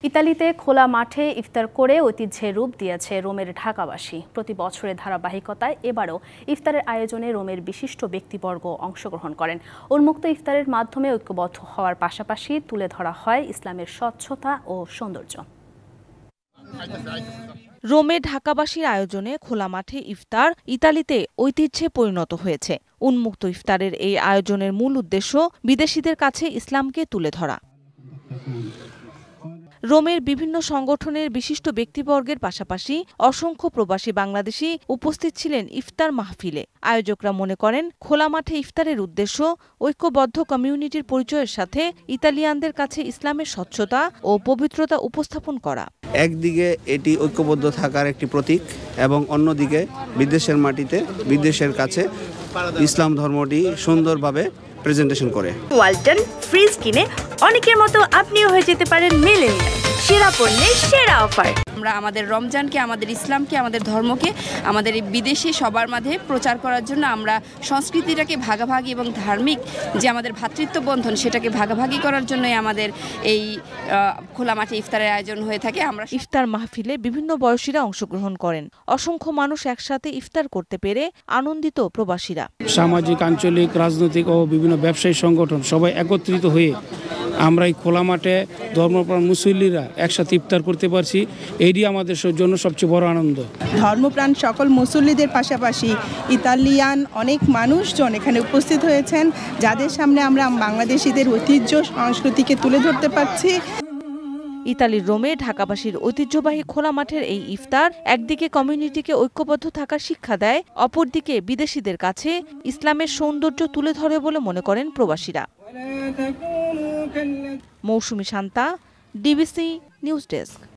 ইতালিতে খোলা মাঠে ইফতার করে ঐতিহ্যের রূপ দিয়েছে রোমের ঢাকাবাসী। প্রতি বছরের ধারাবাহিকতায় এবারও ইফতারের আয়োজনে রোমের বিশিষ্ট ব্যক্তিবর্গ অংশগ্রহণ করেন। উন্মুক্ত ইফতারের মাধ্যমে ঐক্যবদ্ধ হওয়ার পাশাপাশি তুলে ধরা হয় ইসলামের স্বচ্ছতা ও সৌন্দর্য। রোমে ঢাকাবাসীর আয়োজনে খোলা মাঠে ইফতার ইতালিতে ঐতিহ্যে পরিণত হয়েছে। উন্মুক্ত ইফতারের এই আয়োজনের মূল উদ্দেশ্য বিদেশিদের কাছে ইসলামকে তুলে ধরা। রোমের বিভিন্ন সংগঠনের বিশিষ্ট ব্যক্তিবর্গের পাশাপাশি অসংখ্য প্রবাসী বাংলাদেশি উপস্থিত ছিলেন ইফতার মাহফিলে। আয়োজকরা মনে করেন, খোলা মাঠে ইফতারের উদ্দেশ্য ঐক্যবদ্ধ কমিউনিটির পরিচয়ের সাথে ইতালিয়ানদের কাছে ইসলামের স্বচ্ছতা ও পবিত্রতা উপস্থাপন করা। একদিকে এটি ঐক্যবদ্ধ থাকার একটি প্রতীক এবং অন্যদিকে বিদেশের মাটিতে বিদেশের কাছে ইসলাম ধর্মটি সুন্দরভাবে প্রেজেন্টেশন করে। ওয়ালটন ফ্রিজ কিনে অনেকের মতো আপনিও হয়ে যেতে পারেন মিলেনিয়াল। সেরা পণ্যের সেরা অফার। আমরা আমাদের রমজানকে, আমাদের ইসলামকে, আমাদের ধর্মকে আমাদের বিদেশে সবার মাঝে প্রচার করার জন্য আমরা সংস্কৃতিটাকে ভাগাভাগি এবং ধার্মিক যে আমাদের ভ্রাতৃত্ব বন্ধন সেটাকে ভাগাভাগি করার জন্যই আমাদের এই খোলা মাঠে ইফতারের আয়োজন হয়ে থাকে। আমরা ইফতার মাহফিলে বিভিন্ন বয়সীরা অংশগ্রহণ করেন। অসংখ্য মানুষ একসাথে ইফতার করতে পেরে আনন্দিত প্রবাসীরা। সামাজিক, আঞ্চলিক, রাজনৈতিক ও বিভিন্ন ব্যবসায়ী সংগঠন সবাই একত্রিত হয়ে আমরা এই খোলা মাঠে ধর্মপ্রাণ মুসল্লিরা একসাথে ইফতার করতে পারছি, এটি আমাদের জন্য সবচেয়ে বড় আনন্দ। ধর্মপ্রাণ সকল মুসল্লিদের পাশাপাশি ইতালিয়ান অনেক মানুষজন এখানে উপস্থিত হয়েছেন, যাদের সামনে আমরা বাংলাদেশিদের ঐতিহ্য সংস্কৃতিকে তুলে ধরতে পারছি। ইতালির রোমে ঢাকাবাসীর ঐতিহ্যবাহী খোলা মাঠের এই ইফতার একদিকে কমিউনিটিকে ঐক্যবদ্ধ থাকার শিক্ষা দেয়, অপরদিকে বিদেশিদের কাছে ইসলামের সৌন্দর্য তুলে ধরে বলে মনে করেন প্রবাসীরা। মৌসুমী শান্তা, ডিবিসি নিউজ ডেস্ক।